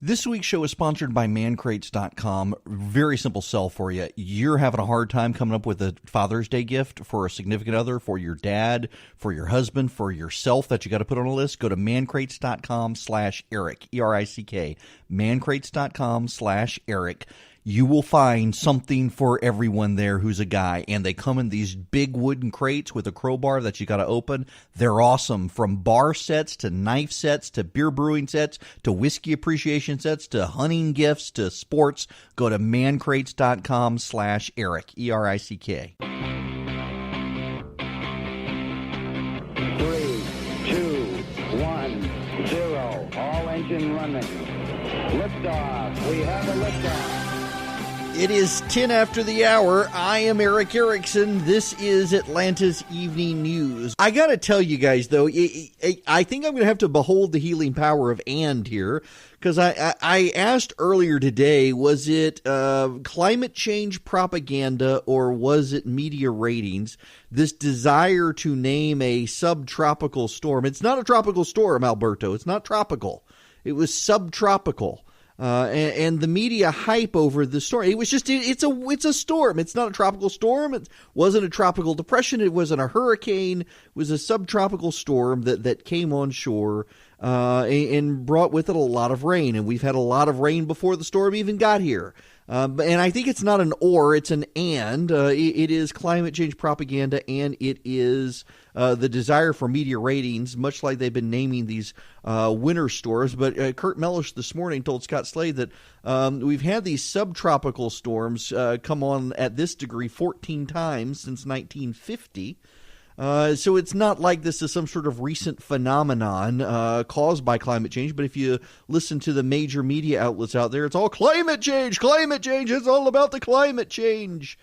This week's show is sponsored by mancrates.com. Very simple sell for you. You're having a hard time coming up with a Father's Day gift for a significant other, for your dad, for your husband, for yourself that you got to put on a list. Go to mancrates.com/Eric, E-R-I-C-K, mancrates.com/Eric. You will find something for everyone there who's a guy, and they come in these big wooden crates with a crowbar that you got to open. They're awesome, from bar sets to knife sets to beer brewing sets to whiskey appreciation sets to hunting gifts to sports. Go to mancrates.com/Eric, E-R-I-C-K. 3, 2, 1, 0. All engine running. Liftoff. We have a liftoff. It is 10 after the hour. I am Eric Erickson. This is Atlanta's Evening News. I got to tell you guys, though, I think I'm going to have to behold the healing power of and here, because I asked earlier today, was it climate change propaganda or was it media ratings? This desire to name a subtropical storm. It's not a tropical storm, Alberto. It's not tropical. It was subtropical. And the media hype over the storm. It was just, it's a storm. It's not a tropical storm. It wasn't a tropical depression. It wasn't a hurricane. It was a subtropical storm that came on shore, and brought with it a lot of rain. And we've had a lot of rain before the storm even got here. And I think it's not an or, it's an and. It is climate change propaganda, and it is the desire for media ratings, much like they've been naming these winter storms. But Kurt Mellish this morning told Scott Slade that we've had these subtropical storms come on at this degree 14 times since 1950. So it's not like this is some sort of recent phenomenon caused by climate change. But if you listen to the major media outlets out there, it's all climate change, it's all about the climate change.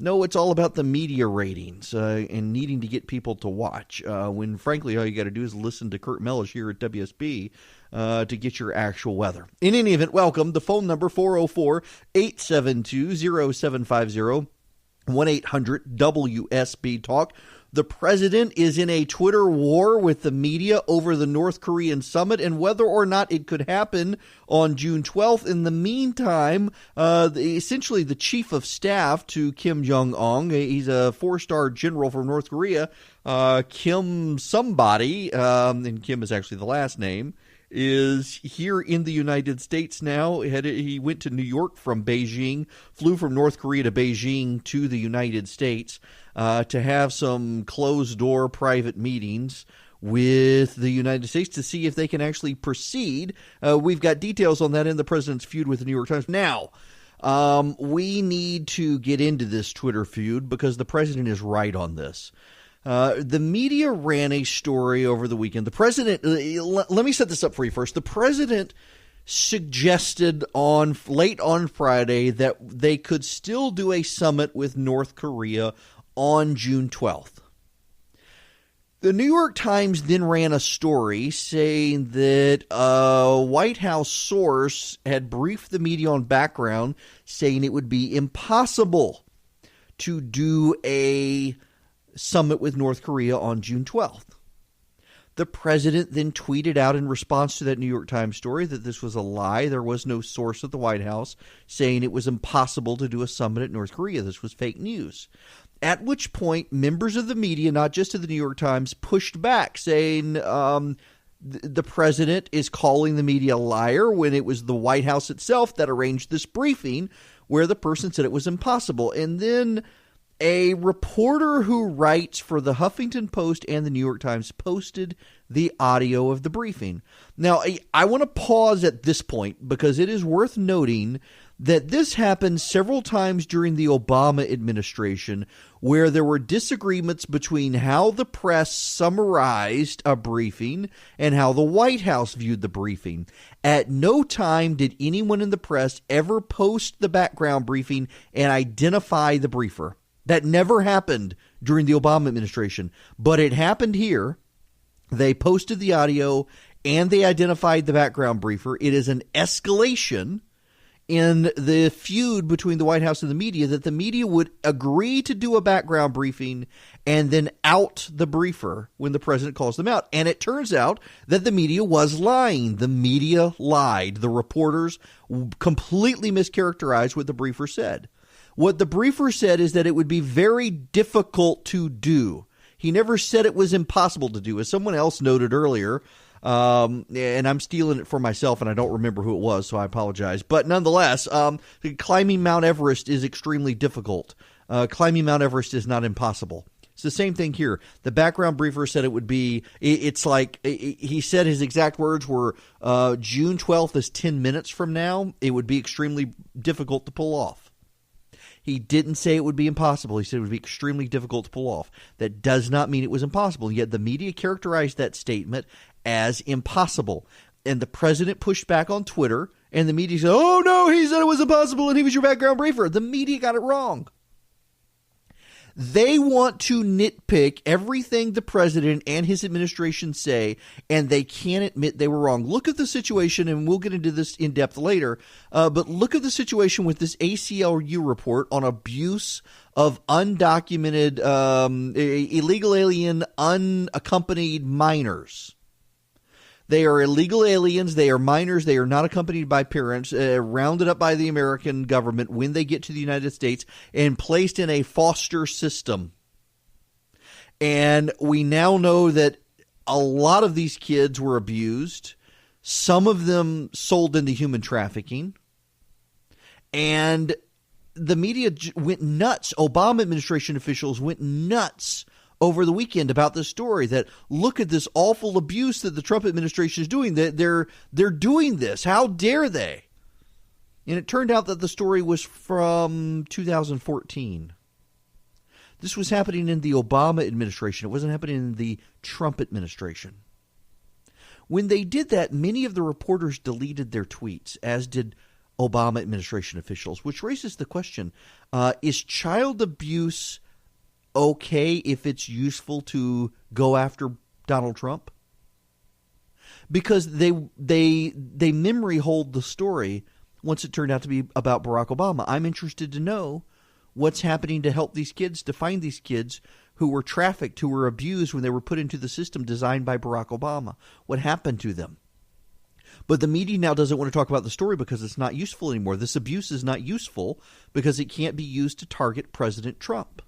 No, it's all about the media ratings and needing to get people to watch, when frankly all you got to do is listen to Kurt Mellish here at WSB to get your actual weather. In any event, welcome. The phone number 404-872-0750, 1-800-WSB-TALK. The president is in a Twitter war with the media over the North Korean summit and whether or not it could happen on June 12th. In the meantime, essentially the chief of staff to Kim Jong-un, he's a 4-star general from North Korea, Kim somebody, and Kim is actually the last name, is here in the United States now. He went to New York from Beijing, flew from North Korea to Beijing to the United States to have some closed-door private meetings with the United States to see if they can actually proceed. We've got details on that in the president's feud with the New York Times. Now, we need to get into this Twitter feud because the president is right on this. The media ran a story over the weekend. The president, let me set this up for you first. The president suggested late on Friday that they could still do a summit with North Korea on June 12th. The New York Times then ran a story saying that a White House source had briefed the media on background, saying it would be impossible to do a summit with North Korea on June 12th. The president then tweeted out in response to that New York Times story that this was a lie. There was no source at the White House saying it was impossible to do a summit at North Korea. This was fake news. At which point, members of the media, not just of the New York Times, pushed back, saying the president is calling the media a liar when it was the White House itself that arranged this briefing where the person said it was impossible. And then a reporter who writes for the Huffington Post and the New York Times posted the audio of the briefing. Now, I want to pause at this point because it is worth noting that this happened several times during the Obama administration where there were disagreements between how the press summarized a briefing and how the White House viewed the briefing. At no time did anyone in the press ever post the background briefing and identify the briefer. That never happened during the Obama administration, but it happened here. They posted the audio and they identified the background briefer. It is an escalation in the feud between the White House and the media that the media would agree to do a background briefing and then out the briefer when the president calls them out. And it turns out that the media was lying. The media lied. The reporters completely mischaracterized what the briefer said. What the briefer said is that it would be very difficult to do. He never said it was impossible to do. As someone else noted earlier, and I'm stealing it for myself, and I don't remember who it was, so I apologize. But nonetheless, climbing Mount Everest is extremely difficult. Climbing Mount Everest is not impossible. It's the same thing here. The background briefer said it would be, it's like, he said his exact words were, June 12th is 10 minutes from now. It would be extremely difficult to pull off. He didn't say it would be impossible. He said it would be extremely difficult to pull off. That does not mean it was impossible. Yet the media characterized that statement as impossible. And the president pushed back on Twitter, and the media said, oh, no, he said it was impossible, and he was your background briefer. The media got it wrong. They want to nitpick everything the president and his administration say, and they can't admit they were wrong. Look at the situation, and we'll get into this in depth later, but look at the situation with this ACLU report on abuse of undocumented, illegal alien, unaccompanied minors. They are illegal aliens. They are minors. They are not accompanied by parents, rounded up by the American government when they get to the United States and placed in a foster system. And we now know that a lot of these kids were abused, some of them sold into human trafficking. And the media went nuts. Obama administration officials went nuts over the weekend about this story, that look at this awful abuse that the Trump administration is doing. They're doing this. How dare they? And it turned out that the story was from 2014. This was happening in the Obama administration. It wasn't happening in the Trump administration. When they did that, many of the reporters deleted their tweets, as did Obama administration officials, which raises the question, is child abuse okay if it's useful to go after Donald Trump? Because they memory hold the story once it turned out to be about Barack Obama. I'm interested to know what's happening to help these kids, to find these kids who were trafficked, who were abused when they were put into the system designed by Barack Obama. What happened to them? But the media now doesn't want to talk about the story because it's not useful anymore. This abuse is not useful because it can't be used to target President Trump.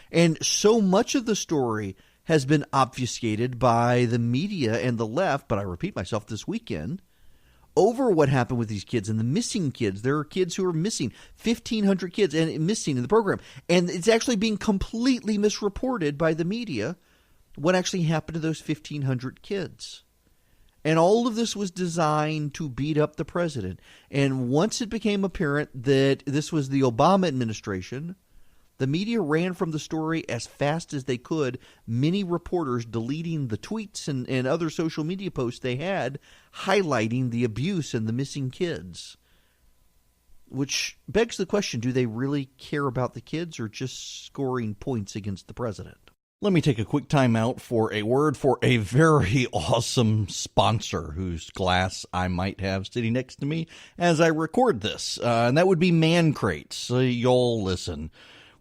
And so much of the story has been obfuscated by the media and the left, but I repeat myself, this weekend, over what happened with these kids and the missing kids. There are kids who are missing, 1,500 kids and missing in the program. And it's actually being completely misreported by the media what actually happened to those 1,500 kids. And all of this was designed to beat up the president. And once it became apparent that this was the Obama administration, the media ran from the story as fast as they could, many reporters deleting the tweets and other social media posts they had highlighting the abuse and the missing kids. Which begs the question, do they really care about the kids or just scoring points against the president? Let me take a quick time out for a word for a very awesome sponsor whose glass I might have sitting next to me as I record this, and that would be Man Crates. So you'll listen.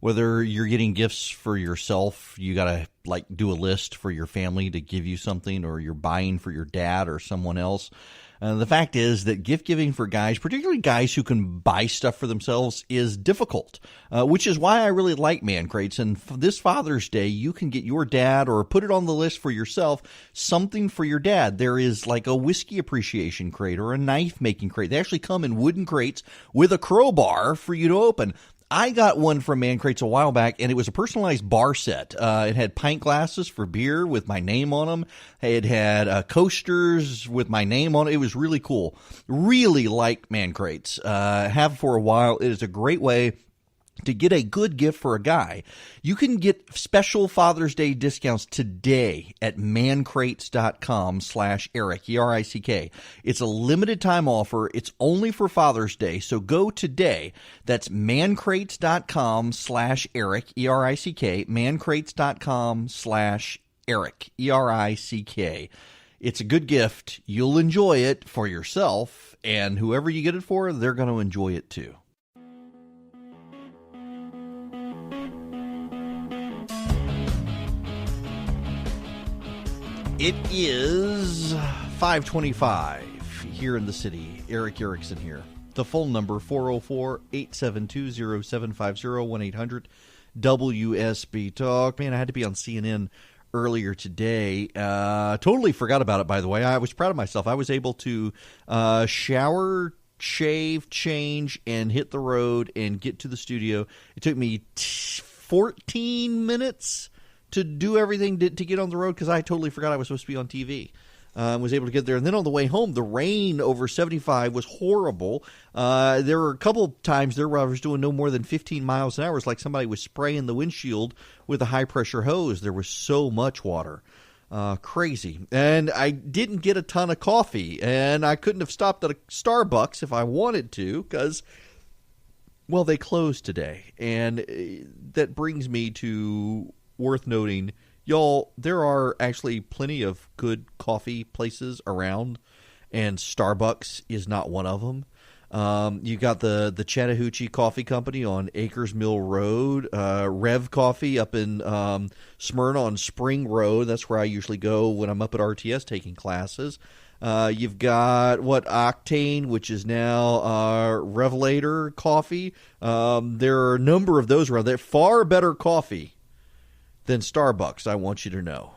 Whether you're getting gifts for yourself, you got to do a list for your family to give you something, or you're buying for your dad or someone else. The fact is that gift giving for guys, particularly guys who can buy stuff for themselves, is difficult, which is why I really like Man Crates. And this Father's Day, you can get your dad, or put it on the list for yourself, something for your dad. There is like a whiskey appreciation crate or a knife making crate. They actually come in wooden crates with a crowbar for you to open. I got one from Man Crates a while back, and it was a personalized bar set. It had pint glasses for beer with my name on them. It had coasters with my name on it. It was really cool. Really like Man Crates. Have for a while. It is a great way to get a good gift for a guy. You can get special Father's Day discounts today at mancrates.com/Eric, E-R-I-C-K. It's a limited time offer. It's only for Father's Day. So go today. That's mancrates.com/Eric, E-R-I-C-K, mancrates.com/Eric, E-R-I-C-K. It's a good gift. You'll enjoy it for yourself, and whoever you get it for, they're going to enjoy it too. It is 5:25 here in the city. Eric Erickson here. The phone number, 404-872-0750, 1-800-WSB Talk. Man, I had to be on CNN earlier today. Totally forgot about it, by the way. I was proud of myself. I was able to shower, shave, change, and hit the road and get to the studio. It took me 14 minutes to do everything to get on the road because I totally forgot I was supposed to be on TV. Was able to get there. And then on the way home, the rain over 75 was horrible. There were a couple times there where I was doing no more than 15 miles an hour. It's like somebody was spraying the windshield with a high-pressure hose. There was so much water. Crazy. And I didn't get a ton of coffee. And I couldn't have stopped at a Starbucks if I wanted to because, well, they closed today. And that brings me to worth noting, y'all, there are actually plenty of good coffee places around, and Starbucks is not one of them. You got the Chattahoochee Coffee Company on Acres Mill Road, Rev Coffee up in Smyrna on Spring Road. That's where I usually go when I'm up at RTS taking classes. You've got Octane, which is now Revelator Coffee. There are a number of those around there. Far better coffee than Starbucks, I want you to know.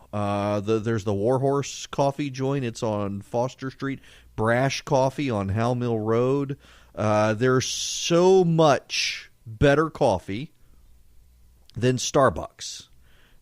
There's the Warhorse Coffee joint. It's on Foster Street. Brash Coffee on Howell Mill Road. There's so much better coffee than Starbucks.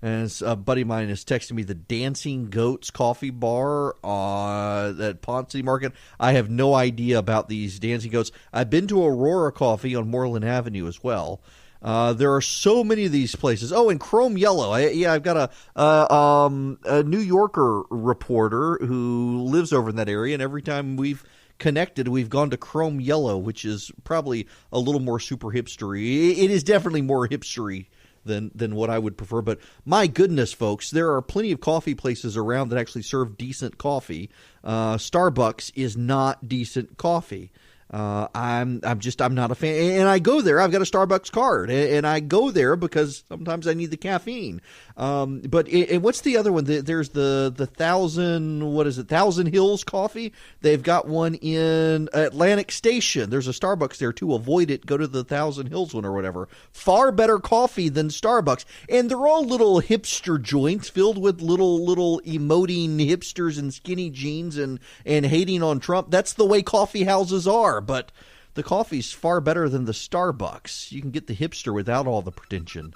And a buddy of mine is texting me the Dancing Goats Coffee Bar at Ponce Market. I have no idea about these Dancing Goats. I've been to Aurora Coffee on Moreland Avenue as well. There are so many of these places. Oh, and Chrome Yellow. I've got a New Yorker reporter who lives over in that area, and every time we've connected, we've gone to Chrome Yellow, which is probably a little more super hipstery. It is definitely more hipstery than what I would prefer. But my goodness, folks, there are plenty of coffee places around that actually serve decent coffee. Starbucks is not decent coffee. I'm not a fan, and I go there. I've got a Starbucks card, and I go there because sometimes I need the caffeine. But what's the other one? There's the Thousand Hills Coffee. They've got one in Atlantic Station. There's a Starbucks there too. Avoid it. Go to the Thousand Hills one or whatever. Far better coffee than Starbucks, and they're all little hipster joints filled with little emoting hipsters in skinny jeans and hating on Trump. That's the way coffee houses are. But the coffee's far better than the Starbucks. You can get the hipster without all the pretension.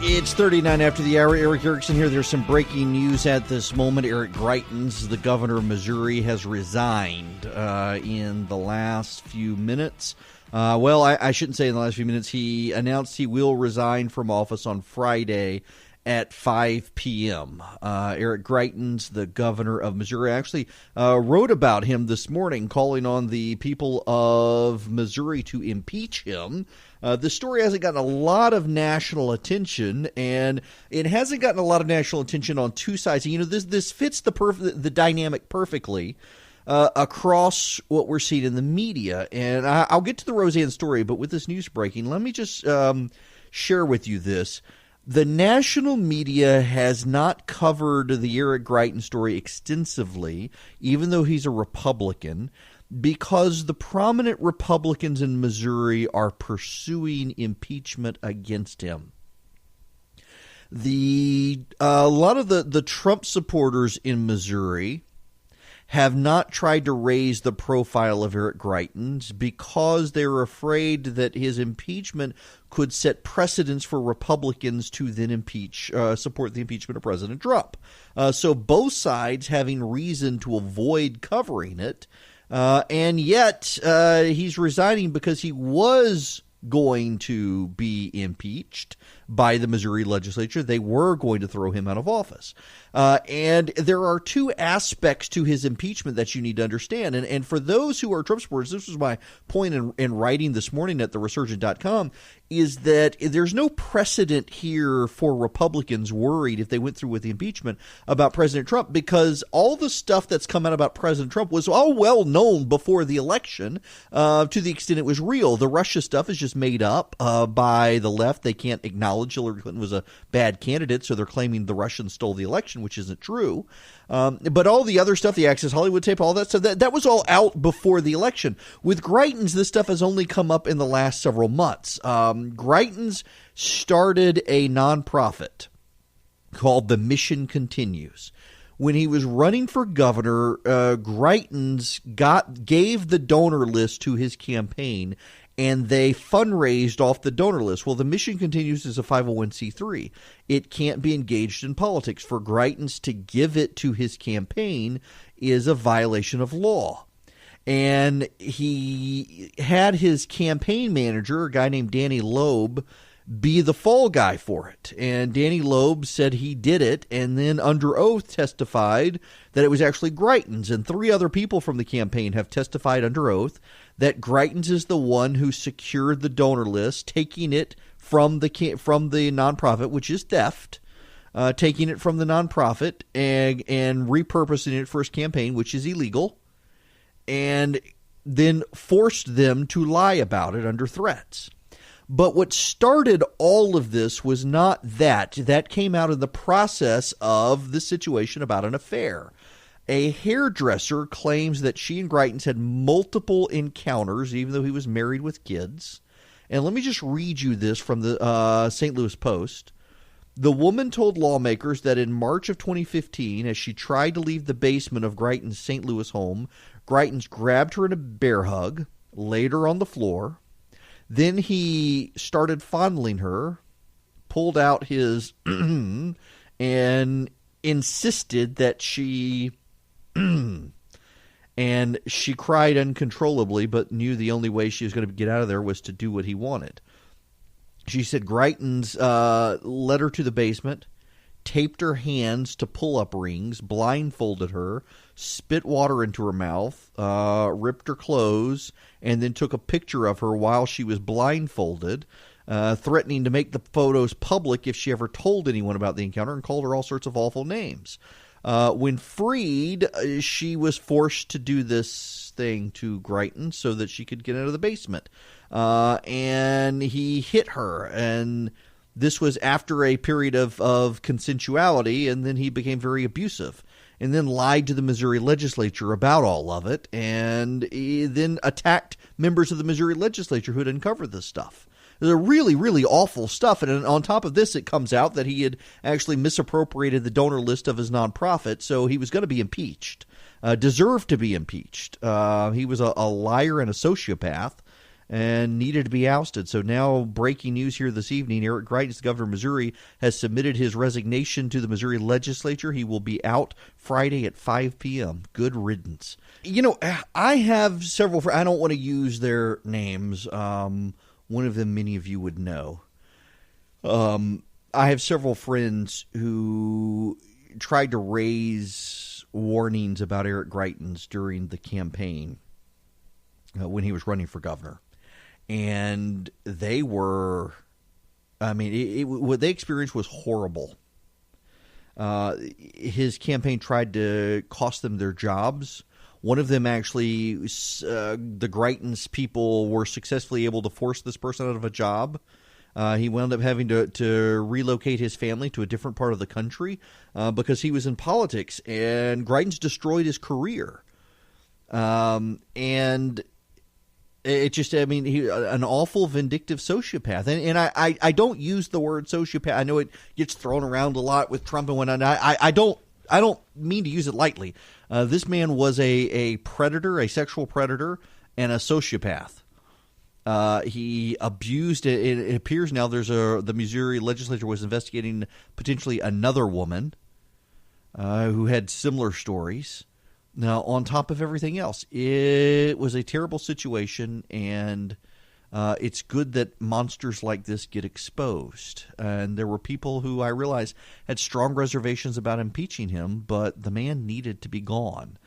It's 39 after the hour. Eric Erickson here. There's some breaking news at this moment. Eric Greitens, the governor of Missouri, has resigned in the last few minutes. I shouldn't say in the last few minutes. He announced he will resign from office on Friday at 5 p.m. Eric Greitens, the governor of Missouri, actually wrote about him this morning, calling on the people of Missouri to impeach him. This story hasn't gotten a lot of national attention, and it hasn't gotten a lot of national attention on two sides. You know, this fits the dynamic perfectly across what we're seeing in the media. And I'll get to the Roseanne story, but with this news breaking, let me just share with you this. The national media has not covered the Eric Greitens story extensively, even though he's a Republican, because the prominent Republicans in Missouri are pursuing impeachment against him. A lot of the Trump supporters in Missouri have not tried to raise the profile of Eric Greitens because they're afraid that his impeachment could set precedents for Republicans to then support the impeachment of President Trump. So both sides having reason to avoid covering it, and yet he's resigning because he was going to be impeached by the Missouri legislature. They were going to throw him out of office. And there are two aspects to his impeachment that you need to understand. And for those who are Trump supporters, this was my point in writing this morning at theresurgent.com, is that there's no precedent here for Republicans worried if they went through with the impeachment about President Trump, because all the stuff that's come out about President Trump was all well known before the election, to the extent it was real. The Russia stuff is just made up by the left. They can't acknowledge Hillary Clinton was a bad candidate, so they're claiming the Russians stole the election, which isn't true. But all the other stuff, the Access Hollywood tape, all that stuff, that was all out before the election. With Greitens, this stuff has only come up in the last several months. Greitens started a nonprofit called The Mission Continues. When he was running for governor, Greitens gave the donor list to his campaign, and they fundraised off the donor list. Well, the Mission Continues is a 501c3. It can't be engaged in politics. For Greitens to give it to his campaign is a violation of law. And he had his campaign manager, a guy named Danny Loeb, be the fall guy for it. And Danny Loeb said he did it, and then under oath testified that it was actually Greitens. And 3 other people from the campaign have testified under oath that Greitens is the one who secured the donor list, taking it from the nonprofit, which is theft, taking it from the nonprofit and repurposing it for his campaign, which is illegal, and then forced them to lie about it under threats. But what started all of this was not that. That came out of the process of the situation about an affair. A hairdresser claims that she and Greitens had multiple encounters, even though he was married with kids. And let me just read you this from the St. Louis Post. The woman told lawmakers that in March of 2015, as she tried to leave the basement of Greitens' St. Louis home, Greitens grabbed her in a bear hug, laid her on the floor. Then he started fondling her, pulled out his and insisted that she and she cried uncontrollably, but knew the only way she was going to get out of there was to do what he wanted. She said Greitens led her to the basement, taped her hands to pull-up rings, blindfolded her, spit water into her mouth, ripped her clothes, and then took a picture of her while she was blindfolded, threatening to make the photos public if she ever told anyone about the encounter, and called her all sorts of awful names. When freed, she was forced to do this thing to Greitens so that she could get out of the basement. And he hit her, and this was after a period of consensuality, and then he became very abusive, and then lied to the Missouri legislature about all of it, and he then attacked members of the Missouri legislature who had uncovered this stuff. It was really, really awful stuff, and on top of this, it comes out that he had actually misappropriated the donor list of his nonprofit, so he was going to be impeached, deserved to be impeached. He was a liar and a sociopath, and needed to be ousted. So now, breaking news here this evening, Eric Greitens, the governor of Missouri, has submitted his resignation to the Missouri legislature. He will be out Friday at 5 p.m. Good riddance. You know, I have several friends. I don't want to use their names. One of them many of you would know. I have several friends who tried to raise warnings about Eric Greitens during the campaign when he was running for governor. And they were, I mean, what they experienced was horrible. His campaign tried to cost them their jobs. One of them actually, the Greitens people were successfully able to force this person out of a job. He wound up having to relocate his family to a different part of the country because he was in politics. And Greitens destroyed his career. And it just, I mean, an awful vindictive sociopath. And I don't use the word sociopath. I know it gets thrown around a lot with Trump and whatnot. I don't mean to use it lightly. This man was a predator, a sexual predator, and a sociopath. He abused it. It appears now the Missouri legislature was investigating potentially another woman who had similar stories. Now, on top of everything else, it was a terrible situation, and It's good that monsters like this get exposed. And there were people who I realize had strong reservations about impeaching him, but the man needed to be gone.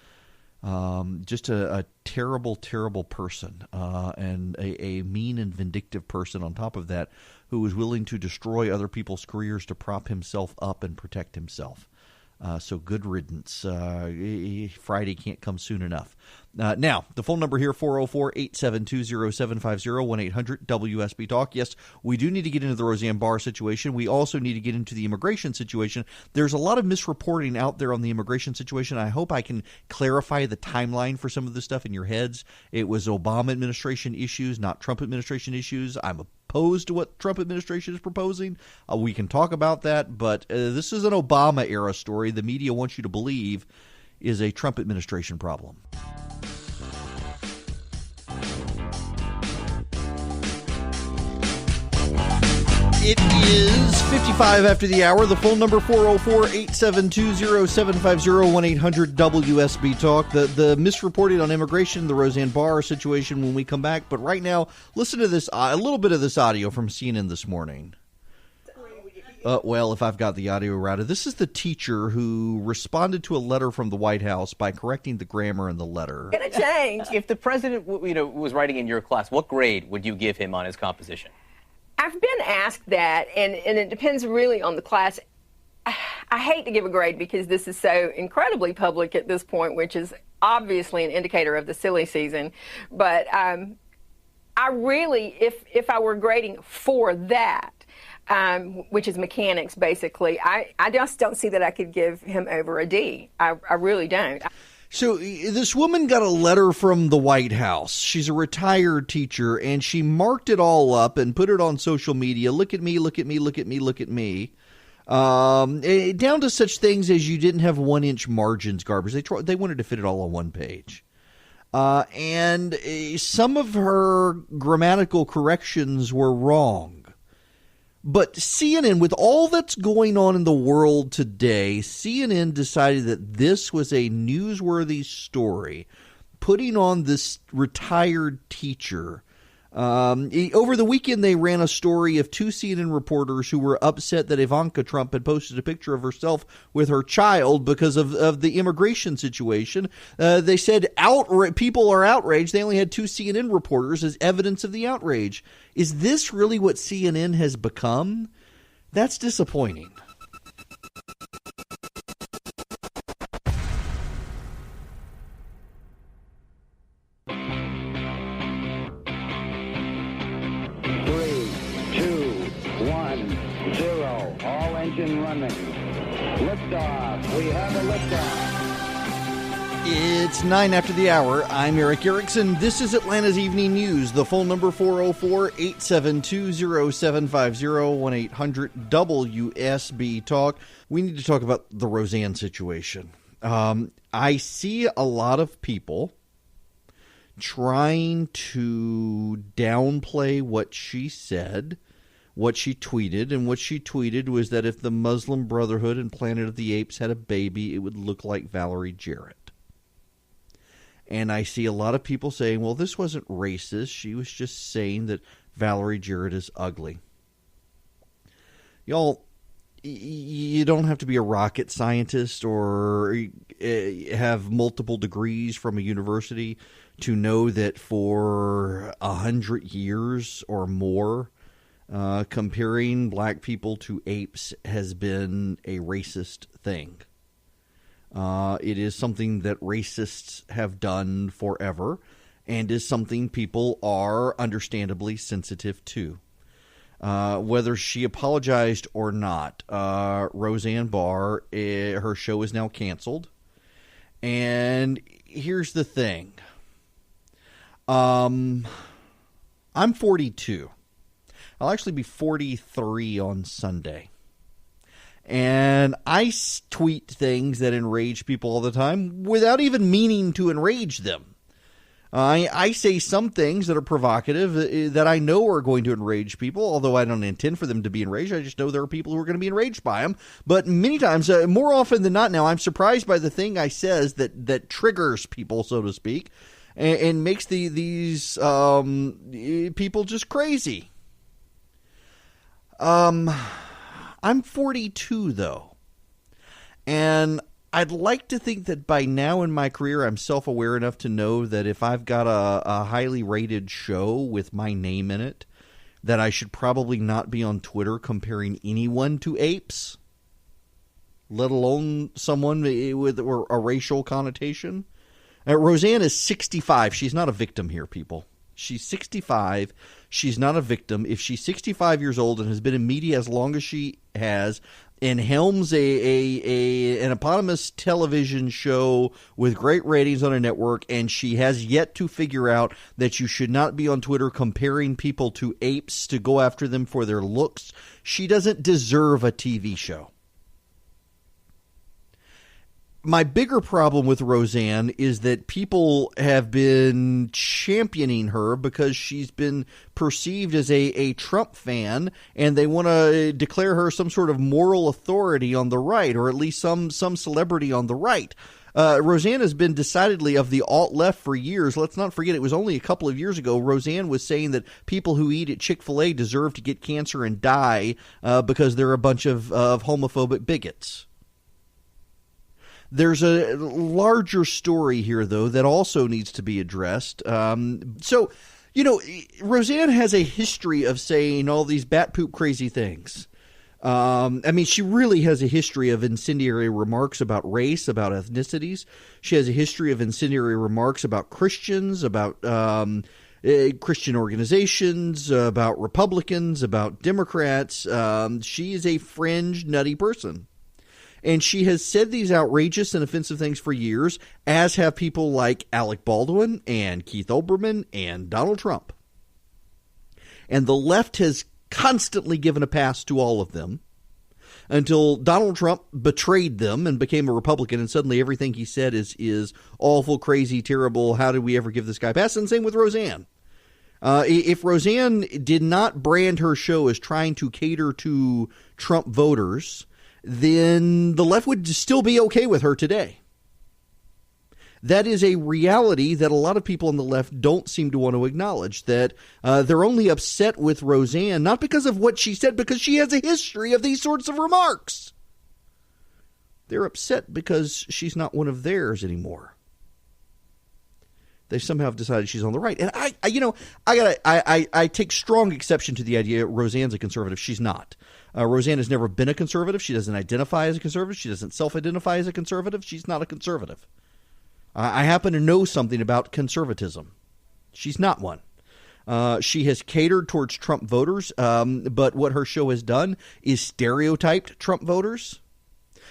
Just a terrible, terrible person, and a mean and vindictive person on top of that, who was willing to destroy other people's careers to prop himself up and protect himself. So good riddance. Friday can't come soon enough. Now, the phone number here, 404-872-0750, 1-800-WSB-TALK. Yes, we do need to get into the Roseanne Barr situation. We also need to get into the immigration situation. There's a lot of misreporting out there on the immigration situation. I hope I can clarify the timeline for some of this stuff in your heads. It was Obama administration issues, not Trump administration issues. I'm opposed to what Trump administration is proposing. We can talk about that, but this is an Obama-era story the media wants you to believe is a Trump administration problem. It is 55 after the hour. The phone number 404-872-0750, 1-800-WSB-TALK. The misreporting on immigration, the Roseanne Barr situation when we come back. But right now, listen to this, a little bit of this audio from CNN this morning. Well, if I've got the audio routed, this is the teacher who responded to a letter from the White House by correcting the grammar in the letter. Gonna change. If the president, was writing in your class, what grade would you give him on his composition? I've been asked that, and it depends really on the class. I hate to give a grade because this is so incredibly public at this point, which is obviously an indicator of the silly season. But I really, if I were grading for that, which is mechanics basically, I just don't see that I could give him over a D. I really don't. So this woman got a letter from the White House. She's a retired teacher, and she marked it all up and put it on social media. Look at me, look at me, look at me, look at me. Down to such things as you didn't have 1-inch margins garbage. They wanted to fit it all on one page. And some of her grammatical corrections were wrong. But CNN, with all that's going on in the world today, CNN decided that this was a newsworthy story, putting on this retired teacher. Over the weekend, they ran a story of two CNN reporters who were upset that Ivanka Trump had posted a picture of herself with her child because of the immigration situation. They said people are outraged. They only had two CNN reporters as evidence of the outrage. Is this really what CNN has become? That's disappointing. All engine running. Liftoff. We have a liftoff. It's 9 after the hour. I'm Eric Erickson. This is Atlanta's Evening News. The phone number 404-872-0750, 1-800-WSB-TALK. We need to talk about the Roseanne situation. I see a lot of people trying to downplay what she said, what she tweeted, and what she tweeted was that if the Muslim Brotherhood and Planet of the Apes had a baby, it would look like Valerie Jarrett. And I see a lot of people saying, well, this wasn't racist. She was just saying that Valerie Jarrett is ugly. Y'all, you don't have to be a rocket scientist or have multiple degrees from a university to know that for 100 years or more, comparing black people to apes has been a racist thing. It is something that racists have done forever and is something people are understandably sensitive to. Whether she apologized or not, Roseanne Barr, her show is now canceled. And here's the thing. I'm 42. I'll actually be 43 on Sunday. And I tweet things that enrage people all the time without even meaning to enrage them. I say some things that are provocative that I know are going to enrage people, although I don't intend for them to be enraged. I just know there are people who are going to be enraged by them. But many times, more often than not now, I'm surprised by the thing I says that triggers people, so to speak. and makes these people just crazy. I'm 42, though, and I'd like to think that by now in my career I'm self-aware enough to know that if I've got a highly rated show with my name in it, that I should probably not be on Twitter comparing anyone to apes, let alone someone with a racial connotation. Roseanne is 65. She's not a victim here, people. She's 65. She's not a victim. If she's 65 years old and has been in media as long as she has and helms an eponymous television show with great ratings on a network, and she has yet to figure out that you should not be on Twitter comparing people to apes to go after them for their looks, she doesn't deserve a TV show. My bigger problem with Roseanne is that people have been championing her because she's been perceived as a Trump fan, and they want to declare her some sort of moral authority on the right, or at least some celebrity on the right. Roseanne has been decidedly of the alt-left for years. Let's not forget, it was only a couple of years ago Roseanne was saying that people who eat at Chick-fil-A deserve to get cancer and die because they're a bunch of homophobic bigots. There's a larger story here, though, that also needs to be addressed. Roseanne has a history of saying all these bat poop crazy things. She really has a history of incendiary remarks about race, about ethnicities. She has a history of incendiary remarks about Christians, about Christian organizations, about Republicans, about Democrats. She is a fringe, nutty person. And she has said these outrageous and offensive things for years, as have people like Alec Baldwin and Keith Olbermann and Donald Trump. And the left has constantly given a pass to all of them until Donald Trump betrayed them and became a Republican, and suddenly everything he said is awful, crazy, terrible. How did we ever give this guy a pass? And same with Roseanne. If Roseanne did not brand her show as trying to cater to Trump voters, then the left would still be okay with her today. That is a reality that a lot of people on the left don't seem to want to acknowledge, that they're only upset with Roseanne, not because of what she said, because she has a history of these sorts of remarks. They're upset because she's not one of theirs anymore. They somehow have decided she's on the right. And I take strong exception to the idea Roseanne's a conservative. She's not. Roseanne has never been a conservative. She doesn't identify as a conservative. She doesn't self-identify as a conservative. She's not a conservative. I happen to know something about conservatism. She's not one. She has catered towards Trump voters, but what her show has done is stereotyped Trump voters.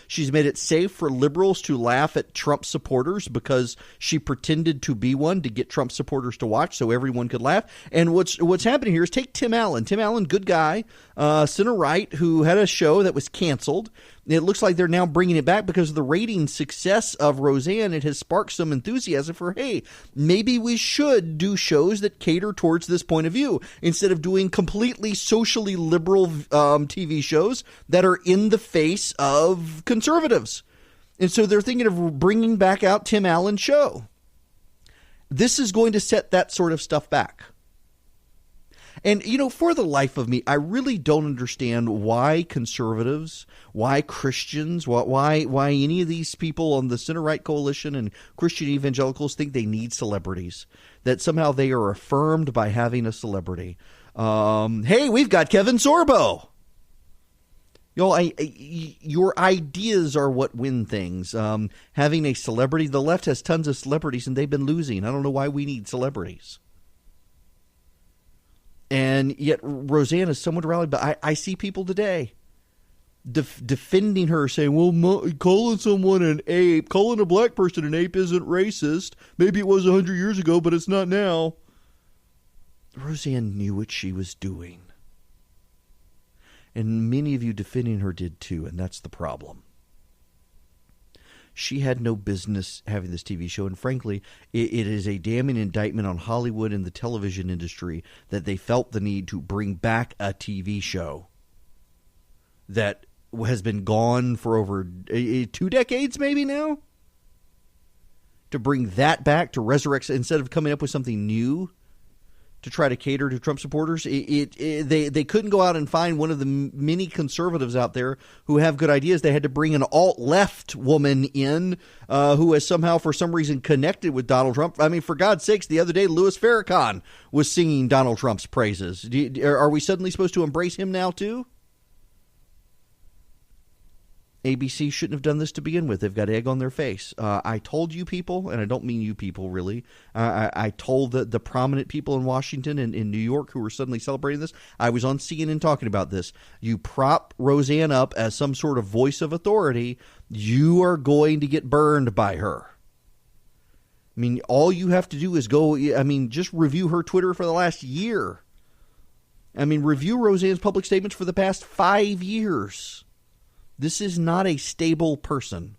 She's made it safe for liberals to laugh at Trump supporters because she pretended to be one to get Trump supporters to watch so everyone could laugh. And what's happening here is take Tim Allen. Tim Allen, good guy, center right, who had a show that was canceled. It looks like they're now bringing it back because of the rating success of Roseanne. It has sparked some enthusiasm for, hey, maybe we should do shows that cater towards this point of view instead of doing completely socially liberal TV shows that are in the face of conservatives. And so they're thinking of bringing back out Tim Allen's show. This is going to set that sort of stuff back. And, for the life of me, I really don't understand why conservatives, why Christians, why any of these people on the center-right coalition and Christian evangelicals think they need celebrities, that somehow they are affirmed by having a celebrity. Hey, we've got Kevin Sorbo. Your ideas are what win things. Having a celebrity, the left has tons of celebrities and they've been losing. I don't know why we need celebrities. And yet Roseanne is someone to rally, but I see people today defending her, saying, well, calling someone an ape, calling a black person an ape isn't racist. Maybe it was 100 years ago, but it's not now. Roseanne knew what she was doing. And many of you defending her did too, and that's the problem. She had no business having this TV show, and frankly, it is a damning indictment on Hollywood and the television industry that they felt the need to bring back a TV show that has been gone for over 2 decades maybe now. to bring that back, to resurrect, instead of coming up with something new to try to cater to Trump supporters. They couldn't go out and find one of the many conservatives out there who have good ideas. They had to bring an alt-left woman in who has somehow, for some reason, connected with Donald Trump. I mean, for God's sakes, the other day, Louis Farrakhan was singing Donald Trump's praises. Are we suddenly supposed to embrace him now, too? ABC shouldn't have done this to begin with. They've got egg on their face. I told you people, and I don't mean you people really, I told the prominent people in Washington and in New York who were suddenly celebrating this, I was on CNN talking about this. You prop Roseanne up as some sort of voice of authority, you are going to get burned by her. I mean, all you have to do is just review her Twitter for the last year. I mean, review Roseanne's public statements for the past 5 years. This is not a stable person.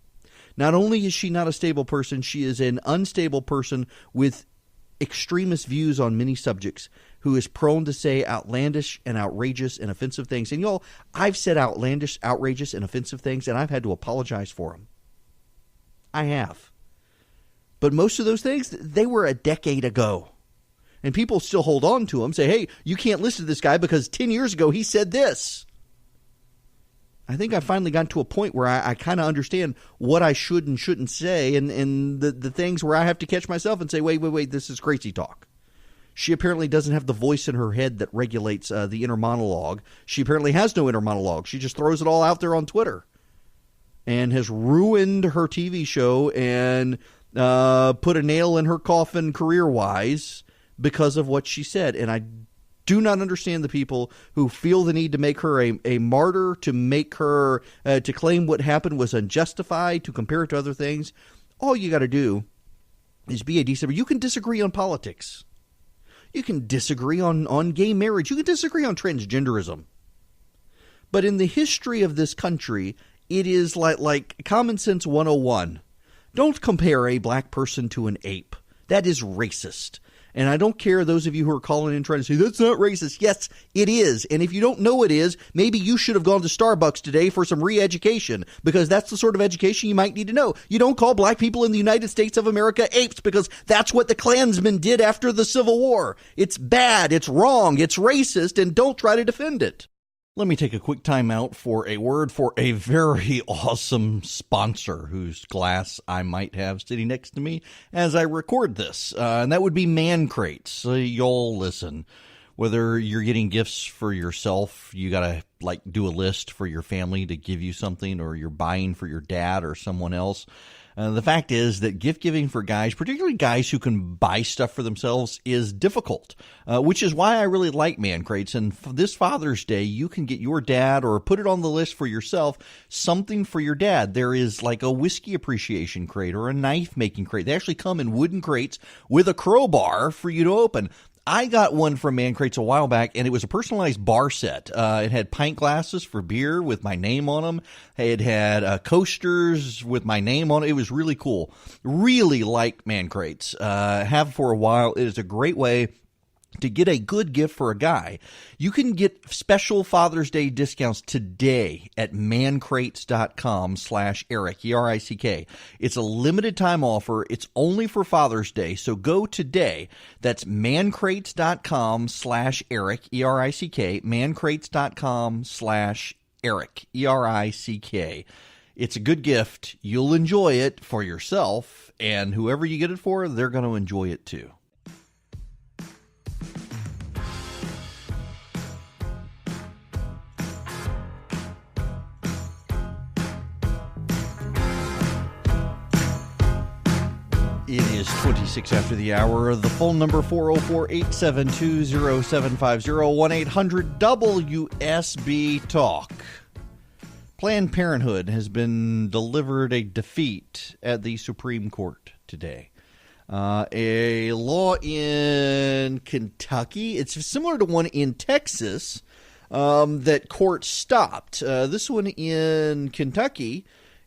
Not only is she not a stable person, she is an unstable person with extremist views on many subjects who is prone to say outlandish and outrageous and offensive things. And y'all, I've said outlandish, outrageous, and offensive things, and I've had to apologize for them. I have. But most of those things, they were a decade ago. And people still hold on to them, say, hey, you can't listen to this guy because 10 years ago he said this. I think I finally got to a point where I kind of understand what I should and shouldn't say, and the things where I have to catch myself and say, wait, this is crazy talk. She apparently doesn't have the voice in her head that regulates the inner monologue. She apparently has no inner monologue. She just throws it all out there on Twitter and has ruined her TV show and put a nail in her coffin career-wise because of what she said. And I do not understand the people who feel the need to make her a martyr, to make her, to claim what happened was unjustified, to compare it to other things. All you got to do is be a decent. You can disagree on politics. You can disagree on gay marriage. You can disagree on transgenderism. But in the history of this country, it is like common sense 101. Don't compare a black person to an ape. That is racist. And I don't care, those of you who are calling in trying to say, that's not racist. Yes, it is. And if you don't know it is, maybe you should have gone to Starbucks today for some re-education, because that's the sort of education you might need to know. You don't call black people in the United States of America apes, because that's what the Klansmen did after the Civil War. It's bad, it's wrong, it's racist, and don't try to defend it. Let me take a quick time out for a word for a very awesome sponsor whose glass I might have sitting next to me as I record this, and that would be Man Crates. So you'll listen. Whether you're getting gifts for yourself, you got to do a list for your family to give you something, or you're buying for your dad or someone else. The fact is that gift giving for guys, particularly guys who can buy stuff for themselves, is difficult, which is why I really like Man Crates. And this Father's Day, you can get your dad, or put it on the list for yourself, something for your dad. There is like a whiskey appreciation crate or a knife making crate. They actually come in wooden crates with a crowbar for you to open. I got one from Man Crates a while back, and it was a personalized bar set. It had pint glasses for beer with my name on them. It had coasters with my name on it. It was really cool. Really like Man Crates. Have for a while. It is a great way to get a good gift for a guy. You can get special Father's Day discounts today at mancrates.com/Eric, E-R-I-C-K. It's a limited time offer. It's only for Father's Day. So go today. That's mancrates.com/Eric, E-R-I-C-K, mancrates.com/Eric, E-R-I-C-K. It's a good gift. You'll enjoy it for yourself, and whoever you get it for, they're going to enjoy it too. It is 26 after the hour. The phone number 404-872-0750, 1-800-WSB-TALK. Planned Parenthood has been delivered a defeat at the Supreme Court today. A law in Kentucky, it's similar to one in Texas, that court stopped. This one in Kentucky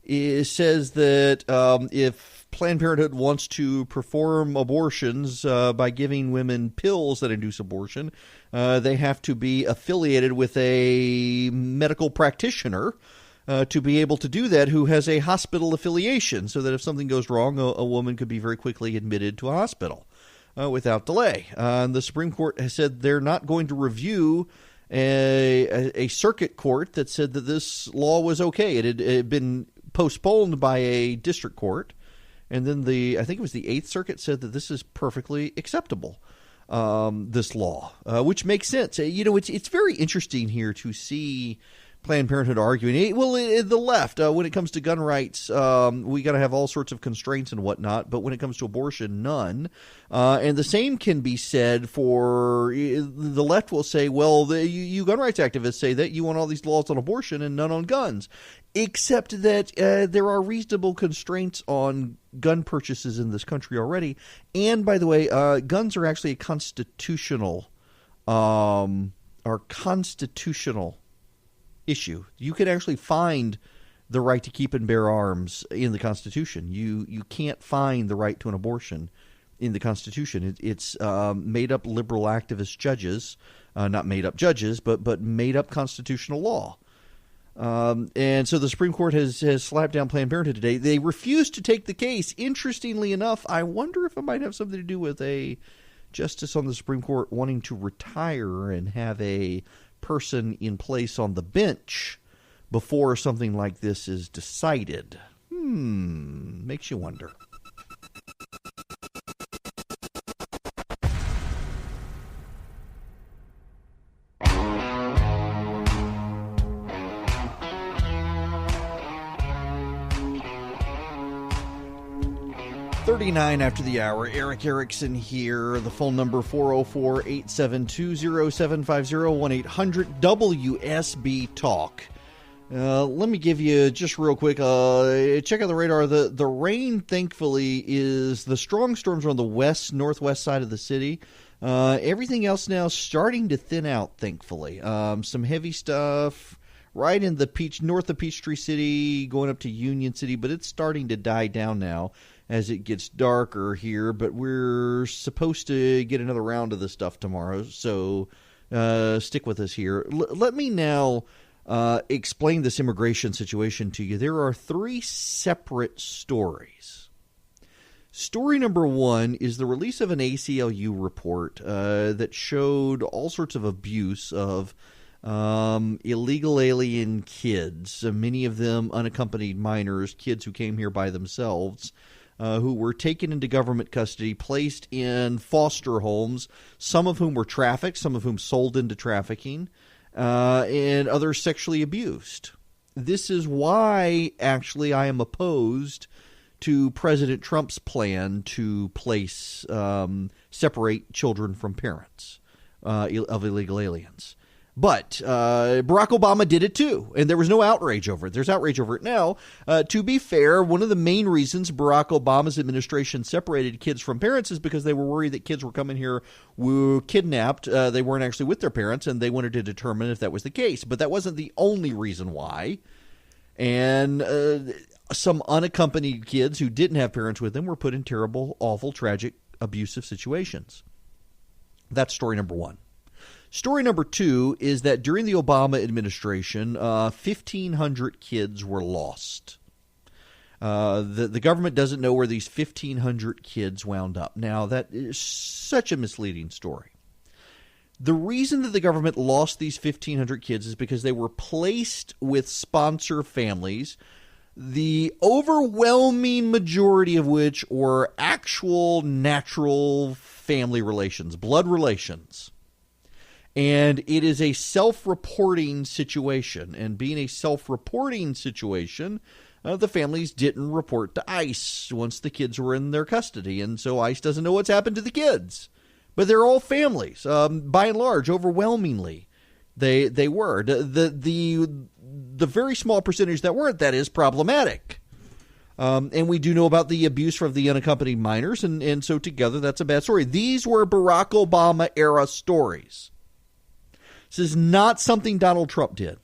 says that if Planned Parenthood wants to perform abortions by giving women pills that induce abortion, they have to be affiliated with a medical practitioner to be able to do that who has a hospital affiliation, so that if something goes wrong, a woman could be very quickly admitted to a hospital without delay. The Supreme Court has said they're not going to review a circuit court that said that this law was okay. It had been postponed by a district court, and then I think it was the Eighth Circuit said that this is perfectly acceptable. This law, which makes sense. It's very interesting here to see Planned Parenthood arguing. Well, the left, when it comes to gun rights, we got to have all sorts of constraints and whatnot, but when it comes to abortion, none. And the same can be said for the left will say, well, you gun rights activists say that you want all these laws on abortion and none on guns, except that there are reasonable constraints on gun purchases in this country already. And by the way, guns are actually a constitutional issue. You can actually find the right to keep and bear arms in the Constitution. You can't find the right to an abortion in the Constitution. It's made up liberal activist judges, not made up judges, but made up constitutional law. And so the Supreme Court has slapped down Planned Parenthood today. They refused to take the case. Interestingly enough, I wonder if it might have something to do with a justice on the Supreme Court wanting to retire and have a person in place on the bench before something like this is decided. Makes you wonder. .39 after the hour. Eric Erickson here. The phone number 404-872-0750, 1-800-WSB Talk. Let me give you just real quick, check out the radar. The rain, thankfully, is the strong storms are on the northwest side of the city. Everything else now starting to thin out, thankfully. Some heavy stuff right in the north of Peachtree City, going up to Union City, but it's starting to die down now as it gets darker here, but we're supposed to get another round of this stuff tomorrow, so stick with us here. Let me now explain this immigration situation to you. There are three separate stories. Story number one is the release of an ACLU report that showed all sorts of abuse of illegal alien kids, many of them unaccompanied minors, kids who came here by themselves, who were taken into government custody, placed in foster homes, some of whom were trafficked, some of whom sold into trafficking, and others sexually abused. This is why, actually, I am opposed to President Trump's plan to separate children from parents of illegal aliens. But Barack Obama did it too, and there was no outrage over it. There's outrage over it now. To be fair, one of the main reasons Barack Obama's administration separated kids from parents is because they were worried that kids were coming here, were kidnapped. They weren't actually with their parents, and they wanted to determine if that was the case. But that wasn't the only reason why. And some unaccompanied kids who didn't have parents with them were put in terrible, awful, tragic, abusive situations. That's story number one. Story number two is that during the Obama administration, 1,500 kids were lost. The government doesn't know where these 1,500 kids wound up. Now, that is such a misleading story. The reason that the government lost these 1,500 kids is because they were placed with sponsor families, the overwhelming majority of which were actual natural family relations, blood relations. And it is a self-reporting situation. And being a self-reporting situation, the families didn't report to ICE once the kids were in their custody. And so ICE doesn't know what's happened to the kids. But they're all families. By and large, overwhelmingly, they were. The very small percentage that weren't, that is problematic. And we do know about the abuse from the unaccompanied minors. And so together, that's a bad story. These were Barack Obama-era stories. This is not something Donald Trump did.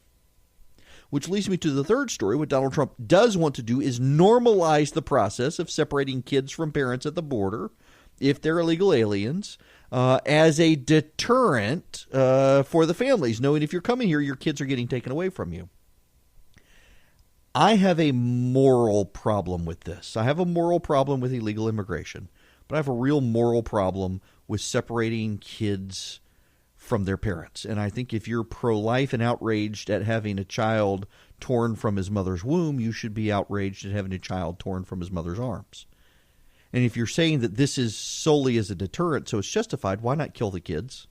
Which leads me to the third story. What Donald Trump does want to do is normalize the process of separating kids from parents at the border, if they're illegal aliens, as a deterrent for the families, knowing if you're coming here, your kids are getting taken away from you. I have a moral problem with this. I have a moral problem with illegal immigration, but I have a real moral problem with separating kids from their parents. And I think if you're pro-life and outraged at having a child torn from his mother's womb, you should be outraged at having a child torn from his mother's arms. And if you're saying that this is solely as a deterrent, so it's justified, why not kill the kids?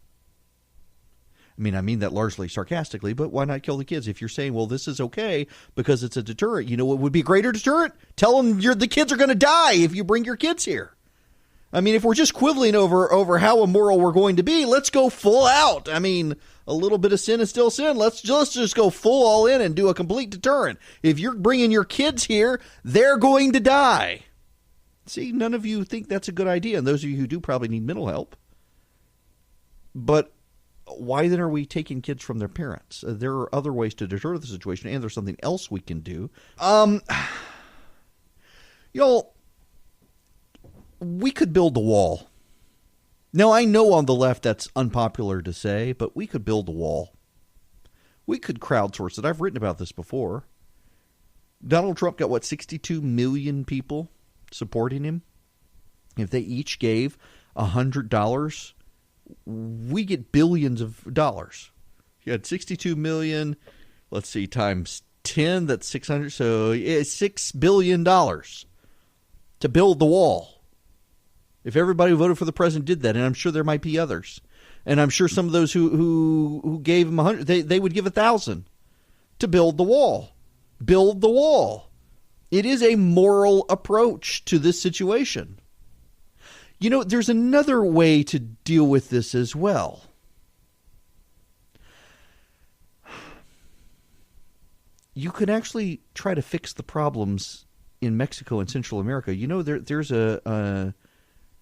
I mean that largely sarcastically, but why not kill the kids? If you're saying, well, this is okay because it's a deterrent, you know what would be a greater deterrent? Tell them the kids are going to die if you bring your kids here. I mean, if we're just quibbling over how immoral we're going to be, let's go full out. I mean, a little bit of sin is still sin. Let's just go full all in and do a complete deterrent. If you're bringing your kids here, they're going to die. See, none of you think that's a good idea, and those of you who do probably need mental help. But why then are we taking kids from their parents? There are other ways to deter the situation, and there's something else we can do. Y'all, we could build a wall. Now, I know on the left that's unpopular to say, but we could build a wall. We could crowdsource it. I've written about this before. Donald Trump got, 62 million people supporting him? If they each gave $100, we get billions of dollars. You had 62 million, let's see, times 10, that's 600, so it's $6 billion to build the wall. If everybody who voted for the president did that, and I'm sure there might be others, and I'm sure some of those who gave him 100, they would give 1,000 to build the wall. Build the wall. It is a moral approach to this situation. You know, there's another way to deal with this as well. You could actually try to fix the problems in Mexico and Central America. You know, there's a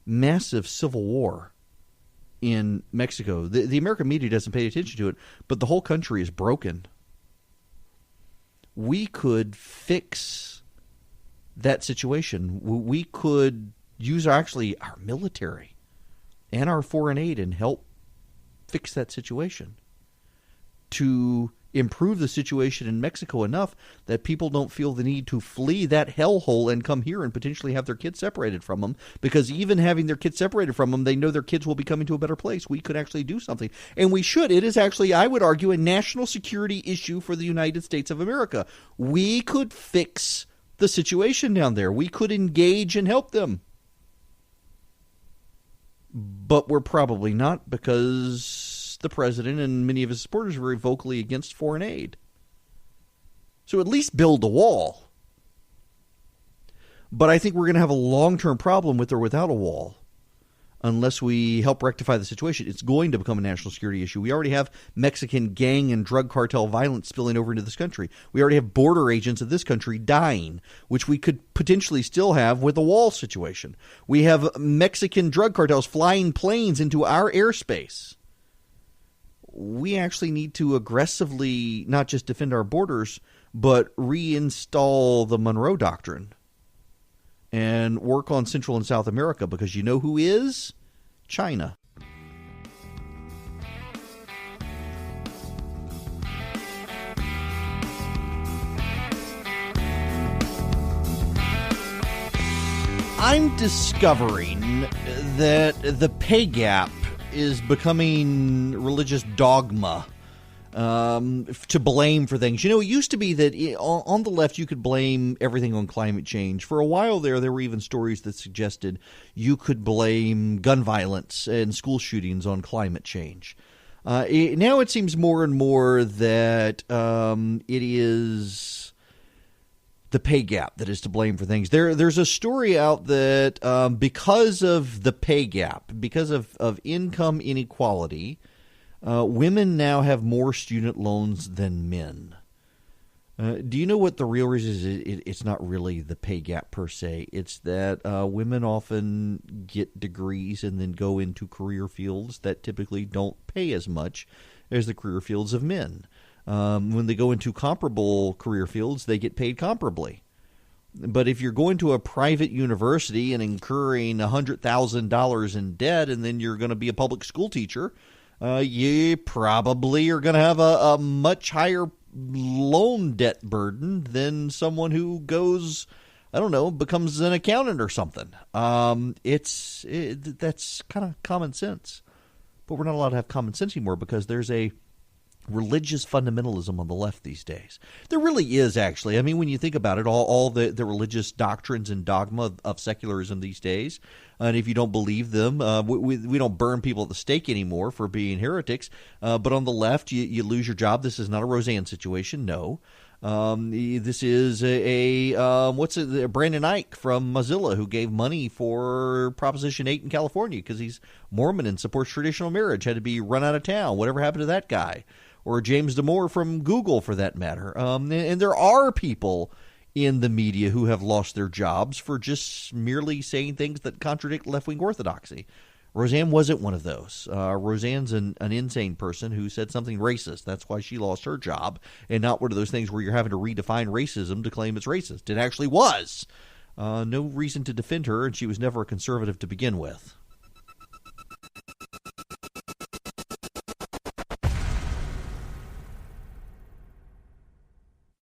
massive civil war in Mexico. The American media doesn't pay attention to it, but the whole country is broken. We could fix that situation. We could use our military and our foreign aid and help fix that situation to improve the situation in Mexico enough that people don't feel the need to flee that hellhole and come here and potentially have their kids separated from them, because even having their kids separated from them, they know their kids will be coming to a better place. We could actually do something, and we should. It is actually, I would argue, a national security issue for the United States of America. We could fix the situation down there. We could engage and help them. But we're probably not, because the president and many of his supporters are very vocally against foreign aid. So at least build a wall. But I think we're going to have a long-term problem with or without a wall unless we help rectify the situation. It's going to become a national security issue. We already have Mexican gang and drug cartel violence spilling over into this country. We already have border agents of this country dying, which we could potentially still have with a wall situation. We have Mexican drug cartels flying planes into our airspace. We actually need to aggressively not just defend our borders, but reinstall the Monroe Doctrine and work on Central and South America, because you know who is? China. I'm discovering that the pay gap is becoming religious dogma to blame for things. You know, it used to be that on the left you could blame everything on climate change. For a while there were even stories that suggested you could blame gun violence and school shootings on climate change. Now it seems more and more that it is the pay gap that is to blame for things. There's a story out that because of the pay gap, because of income inequality, women now have more student loans than men. Do you know what the real reason is? It's not really the pay gap per se. It's that women often get degrees and then go into career fields that typically don't pay as much as the career fields of men. When they go into comparable career fields, they get paid comparably. But if you're going to a private university and incurring $100,000 in debt, and then you're going to be a public school teacher, you probably are going to have a much higher loan debt burden than someone who goes, I don't know, becomes an accountant or something. That's kind of common sense. But we're not allowed to have common sense anymore because there's a religious fundamentalism on the left these days. There really is, actually. I mean, when you think about it, all the religious doctrines and dogma of secularism these days, and if you don't believe them, we don't burn people at the stake anymore for being heretics. But on the left, you lose your job. This is not a Roseanne situation, no. This is Brandon Ike from Mozilla, who gave money for Proposition 8 in California because he's Mormon and supports traditional marriage, had to be run out of town. Whatever happened to that guy? Or James Damore from Google, for that matter. And there are people in the media who have lost their jobs for just merely saying things that contradict left-wing orthodoxy. Roseanne wasn't one of those. Roseanne's an insane person who said something racist. That's why she lost her job, and not one of those things where you're having to redefine racism to claim it's racist. It actually was. No reason to defend her, and she was never a conservative to begin with.